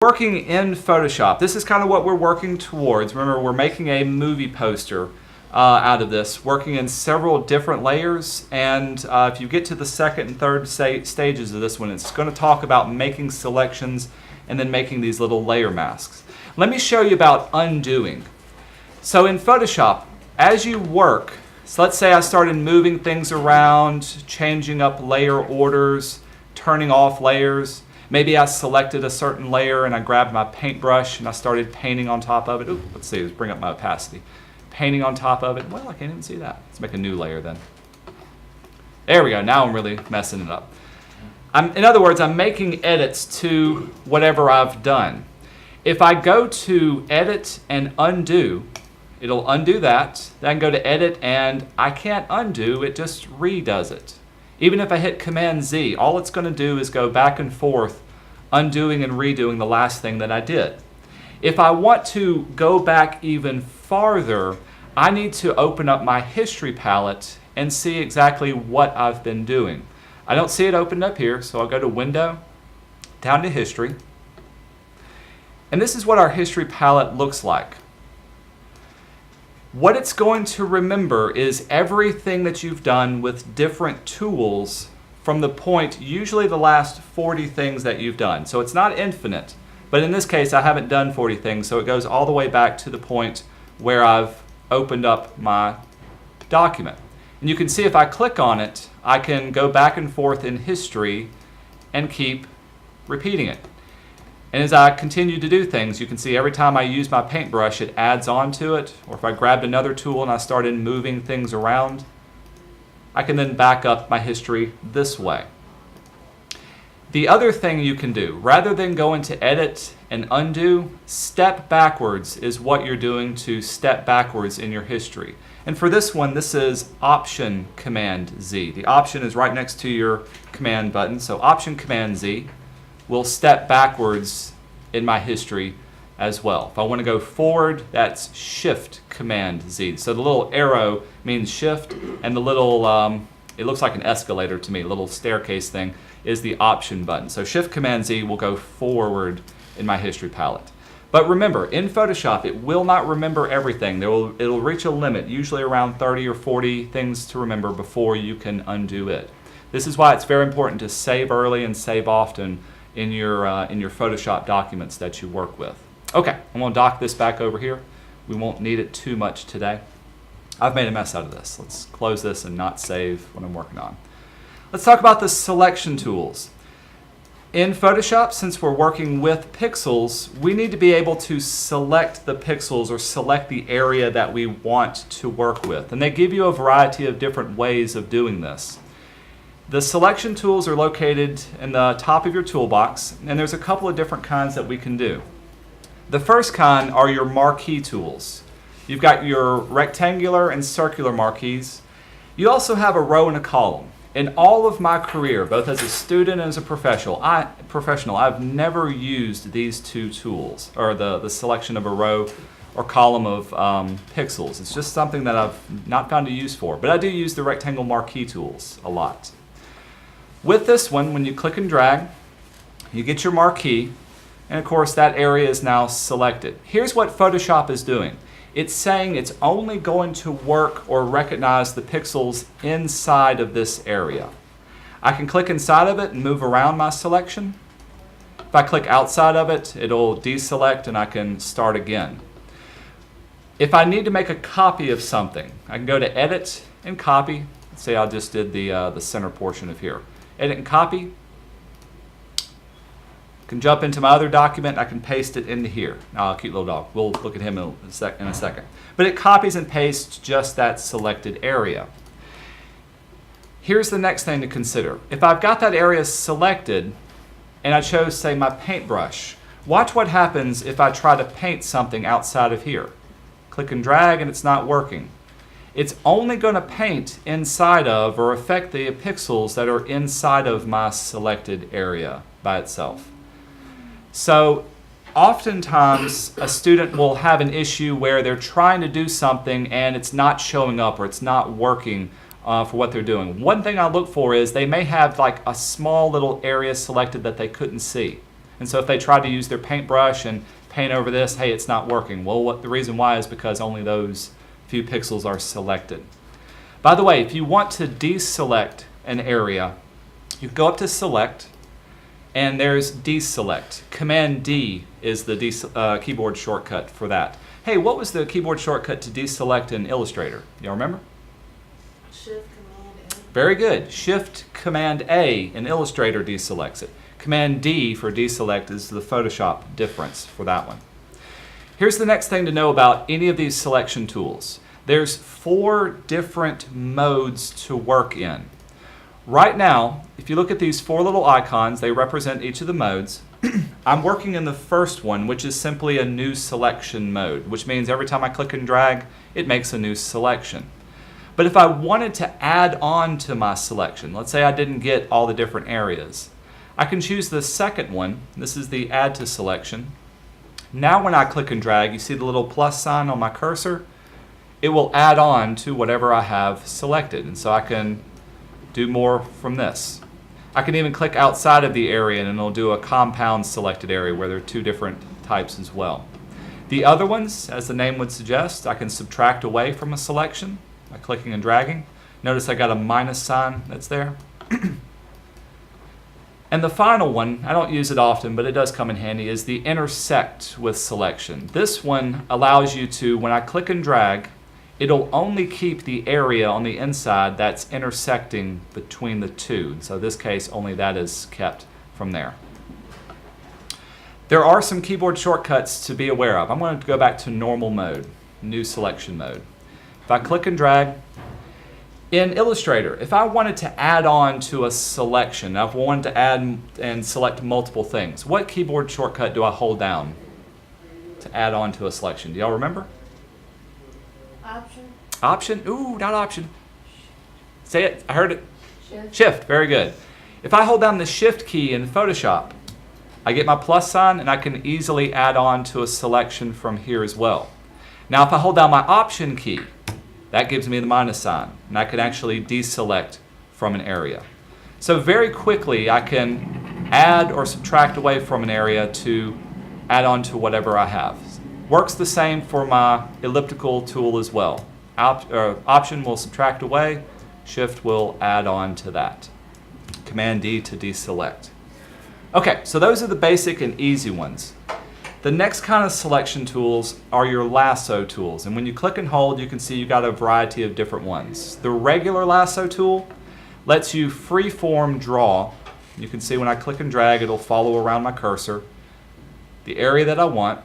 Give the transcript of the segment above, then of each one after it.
Working in Photoshop, this is kind of what we're working towards. Remember, we're making a movie poster out of this, working in several different layers, and if you get to the second and third stages of this one, it's going to talk about making selections and then making these little layer masks. Let me show you about undoing. So in Photoshop, as you work, so let's say I started moving things around, changing up layer orders, turning off layers. Maybe I selected a certain layer and I grabbed my paintbrush and I started painting on top of it. Ooh, let's see, let's bring up my opacity. Painting on top of it. Well, I can't even see that. Let's make a new layer then. There we go. Now I'm really messing it up. In other words, I'm making edits to whatever I've done. If I go to Edit and Undo, it'll undo that. Then I can go to Edit and I can't undo. It just redoes it. Even if I hit Command Z, all it's going to do is go back and forth, undoing and redoing the last thing that I did. If I want to go back even farther, I need to open up my history palette and see exactly what I've been doing. I don't see it opened up here, so I'll go to Window, down to History. And this is what our history palette looks like. What it's going to remember is everything that you've done with different tools from the point, usually the last 40 things that you've done. So it's not infinite, but in this case I haven't done 40 things, so it goes all the way back to the point where I've opened up my document. And you can see if I click on it, I can go back and forth in history and keep repeating it. And as I continue to do things, you can see every time I use my paintbrush, it adds on to it. Or if I grabbed another tool and I started moving things around, I can then back up my history this way. The other thing you can do, rather than go into Edit and Undo, step backwards is what you're doing to step backwards in your history. And for this one, this is Option Command Z. The option is right next to your Command button, so Option Command Z will step backwards in my history as well. If I want to go forward, that's Shift Command Z. So the little arrow means shift, and the little, it looks like an escalator to me, a little staircase thing, is the Option button. So Shift Command Z will go forward in my history palette. But remember, in Photoshop, it will not remember everything. It'll reach a limit, usually around 30 or 40 things to remember before you can undo it. This is why it's very important to save early and save often in your Photoshop documents that you work with. Okay, I'm going to dock this back over here. We won't need it too much today. I've made a mess out of this. Let's close this and not save what I'm working on. Let's talk about the selection tools. In Photoshop, since we're working with pixels, we need to be able to select the pixels or select the area that we want to work with. And they give you a variety of different ways of doing this. The selection tools are located in the top of your toolbox, and there's a couple of different kinds that we can do. The first kind are your marquee tools. You've got your rectangular and circular marquees. You also have a row and a column. In all of my career, both as a student and as a professional, I've never used these two tools, or the selection of a row or column of pixels. It's just something that I've not found a use for, but I do use the rectangle marquee tools a lot. With this one, when you click and drag, you get your marquee, and of course that area is now selected. Here's what Photoshop is doing. It's saying it's only going to work or recognize the pixels inside of this area. I can click inside of it and move around my selection. If I click outside of it, it'll deselect and I can start again. If I need to make a copy of something, I can go to Edit and Copy. Let's say I just did the center portion of here. Edit and Copy. I can jump into my other document. I can paste it into here. Now, cute little dog. We'll look at him in a second. But it copies and pastes just that selected area. Here's the next thing to consider. If I've got that area selected and I chose, say, my paintbrush, watch what happens if I try to paint something outside of here. Click and drag and it's not working. It's only going to paint inside of or affect the pixels that are inside of my selected area by itself. So oftentimes a student will have an issue where they're trying to do something and it's not showing up or it's not working for what they're doing. One thing I look for is they may have like a small little area selected that they couldn't see. And so if they try to use their paintbrush and paint over this, hey, it's not working. Well, the reason why is because only those few pixels are selected. By the way, if you want to deselect an area, you go up to Select, and there's Deselect. Command D is the keyboard shortcut for that. Hey, what was the keyboard shortcut to deselect in Illustrator? Y'all remember? Shift Command A. Very good. Shift Command A in Illustrator deselects it. Command D for deselect is the Photoshop difference for that one. Here's the next thing to know about any of these selection tools. There's 4 different modes to work in. Right now, if you look at these 4 little icons, they represent each of the modes. I'm working in the first one, which is simply a new selection mode, which means every time I click and drag, it makes a new selection. But if I wanted to add on to my selection, let's say I didn't get all the different areas, I can choose the second one. This is the Add to Selection. Now when I click and drag, you see the little plus sign on my cursor? It will add on to whatever I have selected. And so I can do more from this. I can even click outside of the area and it'll do a compound selected area where there are 2 different types as well. The other ones, as the name would suggest, I can subtract away from a selection by clicking and dragging. Notice I got a minus sign that's there. And the final one, I don't use it often, but it does come in handy, is the Intersect with Selection. This one allows you to, when I click and drag, it'll only keep the area on the inside that's intersecting between the 2. So in this case, only that is kept from there. There are some keyboard shortcuts to be aware of. I'm going to go back to normal mode, new selection mode. If I click and drag, in Illustrator, if I wanted to add on to a selection, if I wanted to add and select multiple things, what keyboard shortcut do I hold down to add on to a selection? Do y'all remember? Option. Option? Ooh, not Option. Say it. I heard it. Shift. Shift. Very good. If I hold down the Shift key in Photoshop, I get my plus sign and I can easily add on to a selection from here as well. Now if I hold down my Option key, that gives me the minus sign, and I can actually deselect from an area. So very quickly I can add or subtract away from an area to add on to whatever I have. Works the same for my elliptical tool as well. Option will subtract away, Shift will add on to that. Command D to deselect. Okay, so those are the basic and easy ones. The next kind of selection tools are your lasso tools. And when you click and hold, you can see you've got a variety of different ones. The regular lasso tool lets you freeform draw. You can see when I click and drag, it'll follow around my cursor. The area that I want.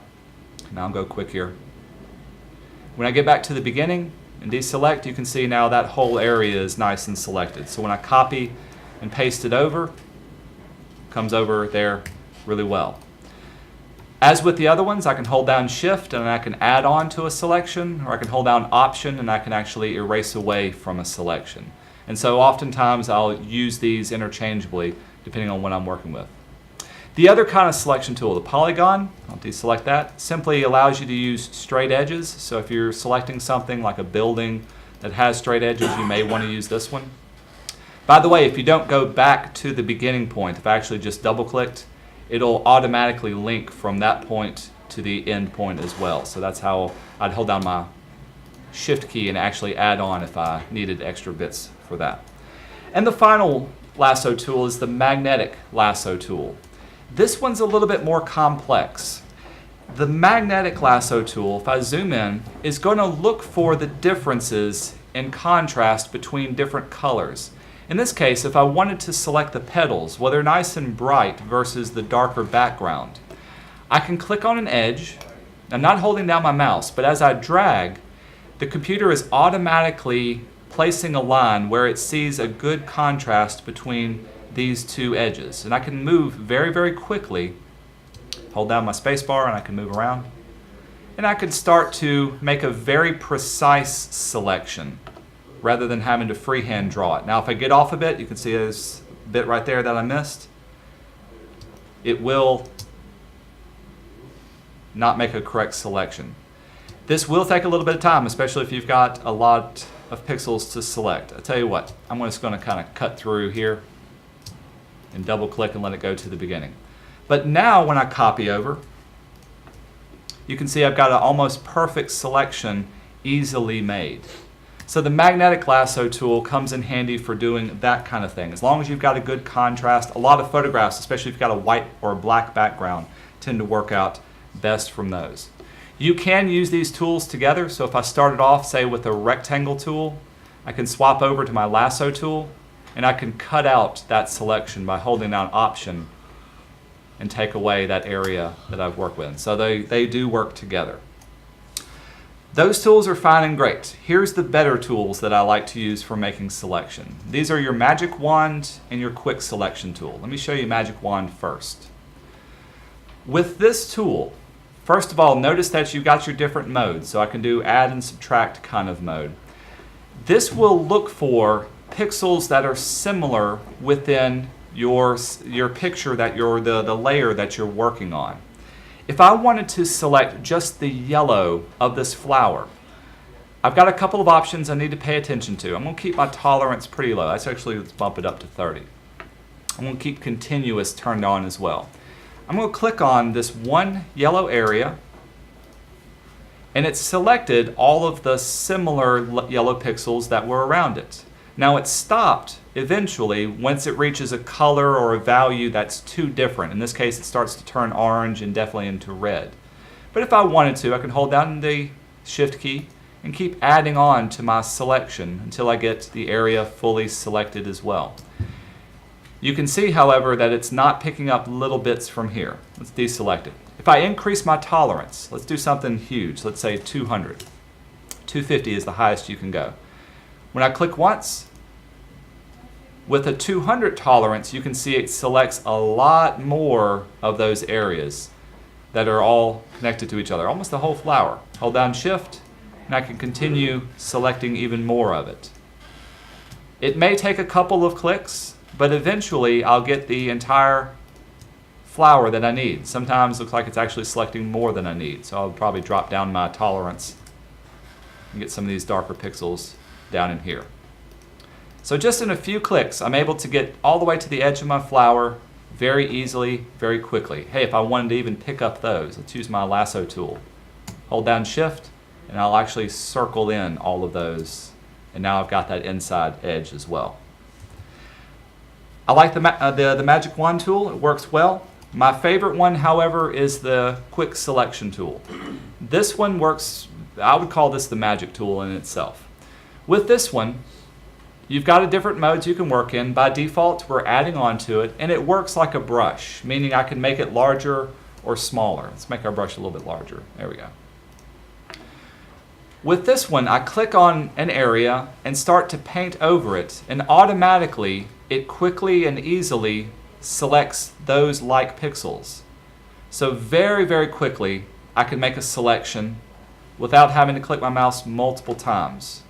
Now I'll go quick here. When I get back to the beginning and deselect, you can see now that whole area is nice and selected. So when I copy and paste it over, it comes over there really well. As with the other ones, I can hold down Shift and I can add on to a selection, or I can hold down Option and I can actually erase away from a selection. And so oftentimes I'll use these interchangeably depending on what I'm working with. The other kind of selection tool, the polygon, I'll deselect that, simply allows you to use straight edges. So if you're selecting something like a building that has straight edges, you may want to use this one. By the way, if you don't go back to the beginning point, if I actually just double-clicked, it'll automatically link from that point to the end point as well. So that's how I'd hold down my Shift key and actually add on if I needed extra bits for that. And the final lasso tool is the magnetic lasso tool. This one's a little bit more complex. The magnetic lasso tool, if I zoom in, is going to look for the differences in contrast between different colors. In this case, if I wanted to select the petals, well, they're nice and bright versus the darker background. I can click on an edge. I'm not holding down my mouse, but as I drag, the computer is automatically placing a line where it sees a good contrast between these 2 edges. And I can move very, very quickly. Hold down my space bar and I can move around. And I can start to make a very precise selection rather than having to freehand draw it. Now if I get off a bit, you can see there's a bit right there that I missed. It will not make a correct selection. This will take a little bit of time, especially if you've got a lot of pixels to select. I'll tell you what, I'm just going to kind of cut through here and double click and let it go to the beginning. But now when I copy over, you can see I've got an almost perfect selection easily made. So the magnetic lasso tool comes in handy for doing that kind of thing. As long as you've got a good contrast, a lot of photographs, especially if you've got a white or a black background, tend to work out best from those. You can use these tools together. So if I started off, say, with a rectangle tool, I can swap over to my lasso tool, and I can cut out that selection by holding down Option and take away that area that I've worked with. So they do work together. Those tools are fine and great. Here's the better tools that I like to use for making selection. These are your magic wand and your quick selection tool. Let me show you magic wand first. With this tool, first of all, notice that you've got your different modes. So I can do add and subtract kind of mode. This will look for pixels that are similar within your picture, that the layer that you're working on. If I wanted to select just the yellow of this flower, I've got a couple of options I need to pay attention to. I'm going to keep my tolerance pretty low. Let's bump it up to 30. I'm going to keep continuous turned on as well. I'm going to click on this one yellow area, and it's selected all of the similar yellow pixels that were around it. Now it's stopped eventually once it reaches a color or a value that's too different. In this case, it starts to turn orange and definitely into red. But if I wanted to, I can hold down the Shift key and keep adding on to my selection until I get the area fully selected as well. You can see, however, that it's not picking up little bits from here. Let's deselect it. If I increase my tolerance, let's do something huge. Let's say 200. 250 is the highest you can go. When I click once, with a 200 tolerance, you can see it selects a lot more of those areas that are all connected to each other, almost the whole flower. Hold down Shift, and I can continue selecting even more of it. It may take a couple of clicks, but eventually I'll get the entire flower that I need. Sometimes it looks like it's actually selecting more than I need, so I'll probably drop down my tolerance and get some of these darker pixels down in here. So just in a few clicks, I'm able to get all the way to the edge of my flower very easily, very quickly. Hey, if I wanted to even pick up those, let's use my lasso tool. Hold down Shift, and I'll actually circle in all of those, and now I've got that inside edge as well. I like the magic wand tool. It works well. My favorite one, however, is the quick selection tool. This one works, I would call this the magic tool in itself. With this one, you've got a different modes you can work in. By default, we're adding on to it, and it works like a brush, meaning I can make it larger or smaller. Let's make our brush a little bit larger. There we go. With this one, I click on an area and start to paint over it, and automatically, it quickly and easily selects those like pixels. So very, very quickly, I can make a selection without having to click my mouse multiple times.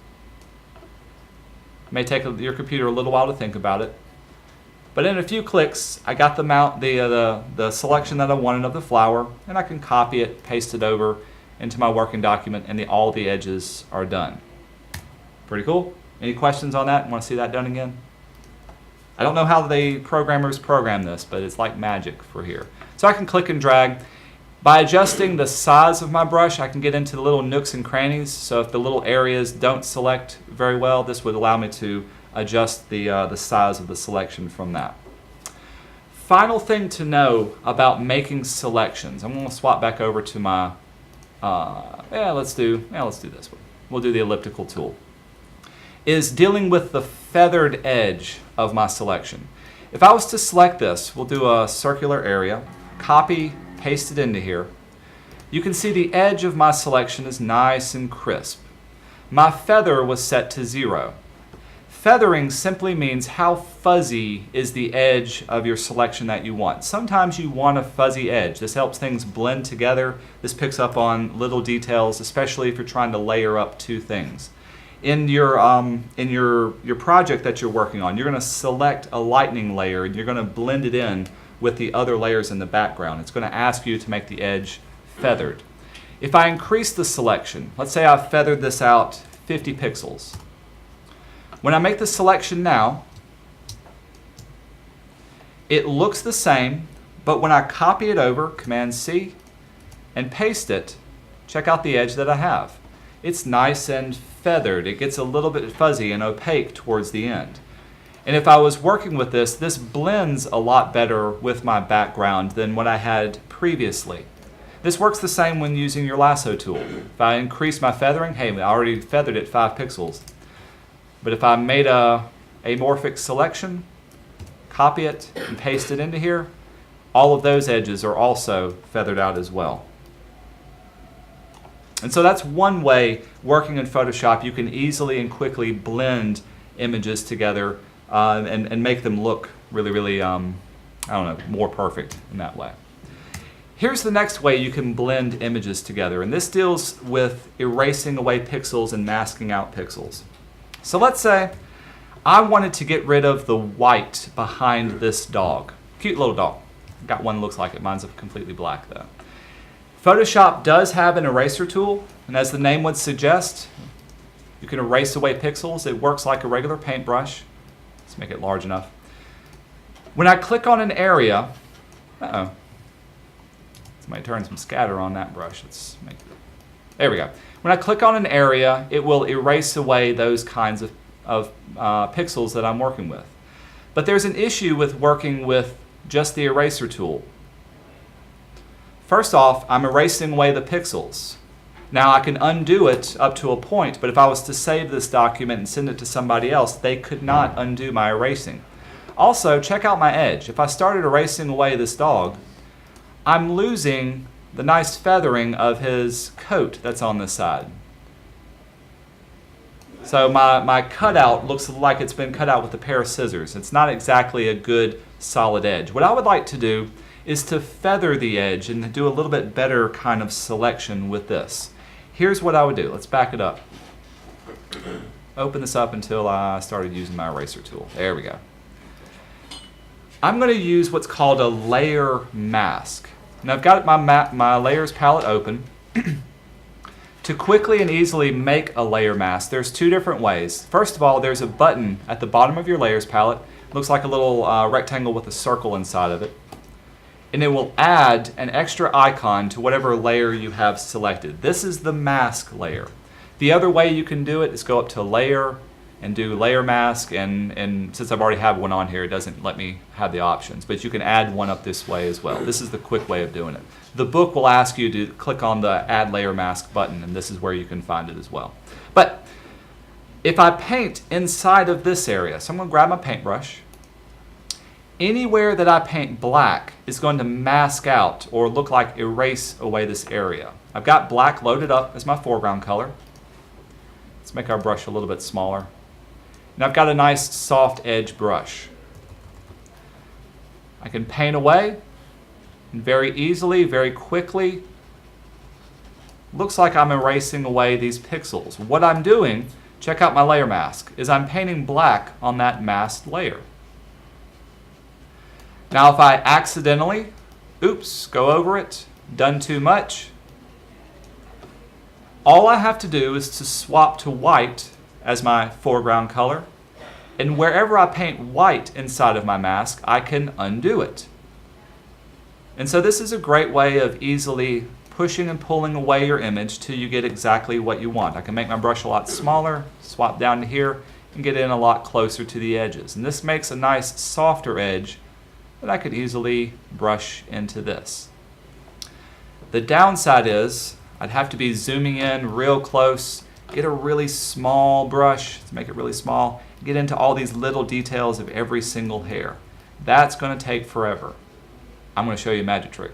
It may take your computer a little while to think about it, but in a few clicks, I got the selection that I wanted of the flower, and I can copy it, paste it over into my working document, and all the edges are done. Pretty cool. Any questions on that? Want to see that done again? I don't know how the programmers program this, but it's like magic for here. So I can click and drag. By adjusting the size of my brush, I can get into the little nooks and crannies. So if the little areas don't select very well, this would allow me to adjust the size of the selection from that. Final thing to know about making selections. I'm going to swap back over to my, let's do this one. We'll do the elliptical tool. Is dealing with the feathered edge of my selection. If I was to select this, we'll do a circular area, copy, paste it into here. You can see the edge of my selection is nice and crisp. My feather was set to 0. Feathering simply means how fuzzy is the edge of your selection that you want. Sometimes you want a fuzzy edge. This helps things blend together. This picks up on little details, especially if you're trying to layer up two things. In your project that you're working on, you're going to select a lightning layer and you're going to blend it in with the other layers in the background. It's going to ask you to make the edge feathered. If I increase the selection, let's say I've feathered this out 50 pixels. When I make the selection now, it looks the same, But when I copy it over, Command C, and paste it, check out the edge that I have. It's nice and feathered. It gets a little bit fuzzy and opaque towards the end. And if I was working with this blends a lot better with my background than what I had previously. This works the same when using your lasso tool. If I increase my feathering, hey, I already feathered it 5 pixels. But if I made a amorphic selection, copy it and paste it into here, all of those edges are also feathered out as well. And so that's one way working in Photoshop you can easily and quickly blend images together and make them look really, more perfect in that way. Here's the next way you can blend images together, and this deals with erasing away pixels and masking out pixels. So let's say I wanted to get rid of the white behind this dog. Cute little dog. Got one that looks like it. Mine's completely black though. Photoshop does have an eraser tool, and as the name would suggest, you can erase away pixels. It works like a regular paintbrush. Let's make it large enough. When I click on an area, somebody turned some scatter on that brush. There we go. When I click on an area, it will erase away those kinds of pixels that I'm working with. But there's an issue with working with just the eraser tool. First off, I'm erasing away the pixels. Now I can undo it up to a point, but if I was to save this document and send it to somebody else, they could not undo my erasing. Also, check out my edge. If I started erasing away this dog, I'm losing the nice feathering of his coat that's on this side. So my cutout looks like it's been cut out with a pair of scissors. It's not exactly a good solid edge. What I would like to do is to feather the edge and do a little bit better kind of selection with this. Here's what I would do. Let's back it up. Open this up until I started using my eraser tool. There we go. I'm going to use what's called a layer mask. Now I've got my layers palette open. To quickly and easily make a layer mask, there's 2 different ways. First of all, there's a button at the bottom of your layers palette. It looks like a little rectangle with a circle inside of it. And it will add an extra icon to whatever layer you have selected. This is the mask layer. The other way you can do it is go up to Layer and do Layer Mask, and since I've already have one on here, it doesn't let me have the options, but you can add one up this way as well. This is the quick way of doing it. The book will ask you to click on the Add Layer Mask button, and this is where you can find it as well. But if I paint inside of this area, so I'm going to grab my paintbrush. Anywhere that I paint black is going to mask out or look like erase away this area. I've got black loaded up as my foreground color. Let's make our brush a little bit smaller. And I've got a nice soft edge brush. I can paint away and very easily, very quickly. Looks like I'm erasing away these pixels. What I'm doing, check out my layer mask, is I'm painting black on that masked layer. Now if I accidentally, go over it, done too much, all I have to do is to swap to white as my foreground color, and wherever I paint white inside of my mask, I can undo it. And so this is a great way of easily pushing and pulling away your image till you get exactly what you want. I can make my brush a lot smaller, swap down to here, and get in a lot closer to the edges. And this makes a nice softer edge that I could easily brush into this. The downside is I'd have to be zooming in real close, get a really small brush to make it really small, get into all these little details of every single hair. That's going to take forever. I'm going to show you a magic trick,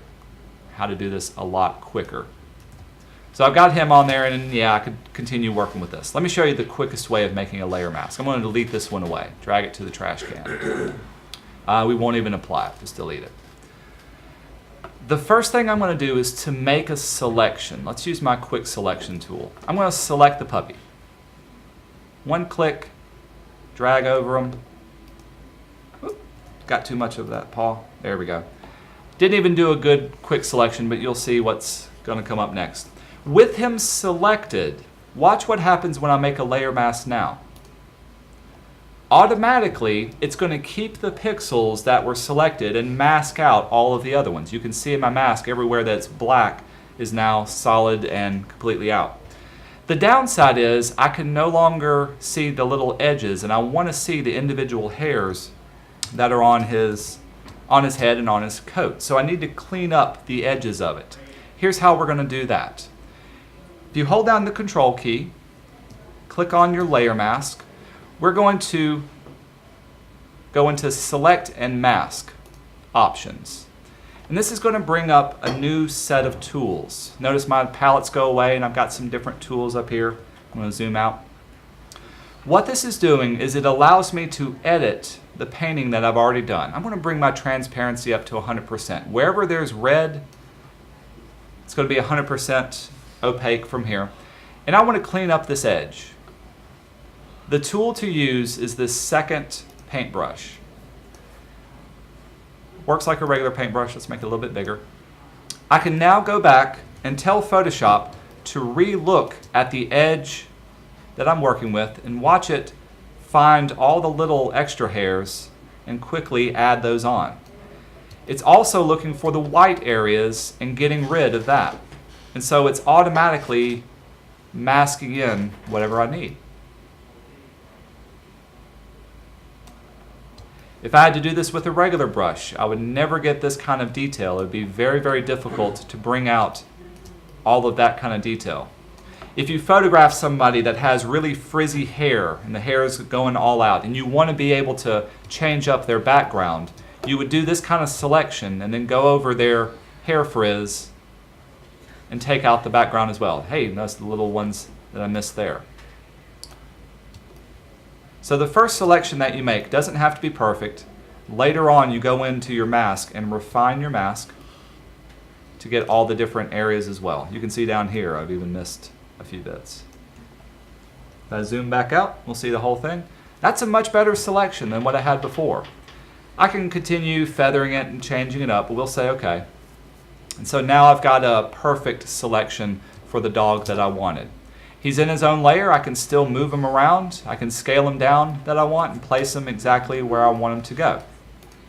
how to do this a lot quicker. So I've got him on there, and yeah, I could continue working with this. Let me show you the quickest way of making a layer mask. I'm going to delete this one away, drag it to the trash can. We won't even apply it, just delete it. The first thing I'm going to do is to make a selection. Let's use my quick selection tool. I'm going to select the puppy. One click, drag over him. Oop, got too much of that paw. There we go. Didn't even do a good quick selection, but you'll see what's going to come up next. With him selected, watch what happens when I make a layer mask now. automatically it's going to keep the pixels that were selected and mask out all of the other ones. You can see in my mask everywhere that's black is now solid and completely out. The downside is I can no longer see the little edges, and I want to see the individual hairs that are on his head and on his coat. So I need to clean up the edges of it. Here's how we're going to do that. If you hold down the control key, click on your layer mask, we're going to go into select and mask options. And this is going to bring up a new set of tools. Notice my palettes go away and I've got some different tools up here. I'm going to zoom out. What this is doing is it allows me to edit the painting that I've already done. I'm going to bring my transparency up to 100%. Wherever there's red, it's going to be 100% opaque from here. And I want to clean up this edge. The tool to use is this second paintbrush. Works like a regular paintbrush. Let's make it a little bit bigger. I can now go back and tell Photoshop to re-look at the edge that I'm working with and watch it find all the little extra hairs and quickly add those on. It's also looking for the white areas and getting rid of that. And so it's automatically masking in whatever I need. If I had to do this with a regular brush, I would never get this kind of detail. It would be very, very difficult to bring out all of that kind of detail. If you photograph somebody that has really frizzy hair and the hair is going all out and you want to be able to change up their background, you would do this kind of selection and then go over their hair frizz and take out the background as well. Hey, notice the little ones that I missed there. So the first selection that you make doesn't have to be perfect. Later on you go into your mask and refine your mask to get all the different areas as well. You can see down here I've even missed a few bits. If I zoom back out, we'll see the whole thing. That's a much better selection than what I had before. I can continue feathering it and changing it up, but we'll say okay. And so now I've got a perfect selection for the dog that I wanted. He's in his own layer. I can still move him around. I can scale him down that I want and place him exactly where I want him to go.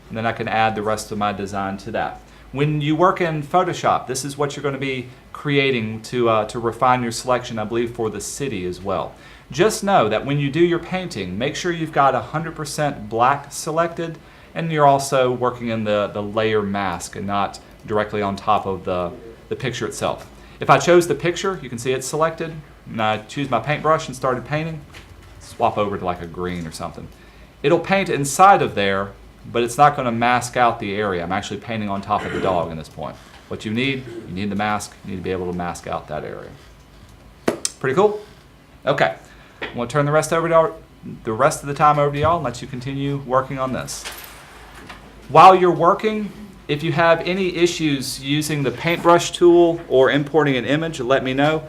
And then I can add the rest of my design to that. When you work in Photoshop, this is what you're going to be creating to refine your selection, I believe, for the city as well. Just know that when you do your painting, make sure you've got 100% black selected, and you're also working in the layer mask and not directly on top of the picture itself. If I chose the picture, you can see it's selected, and I choose my paintbrush and started painting, swap over to like a green or something. It'll paint inside of there, but it's not going to mask out the area. I'm actually painting on top of the dog in this point. What you need the mask. You need to be able to mask out that area. Pretty cool? Okay. I'm going to turn the rest of the time over to y'all and let you continue working on this. While you're working, if you have any issues using the paintbrush tool or importing an image, let me know.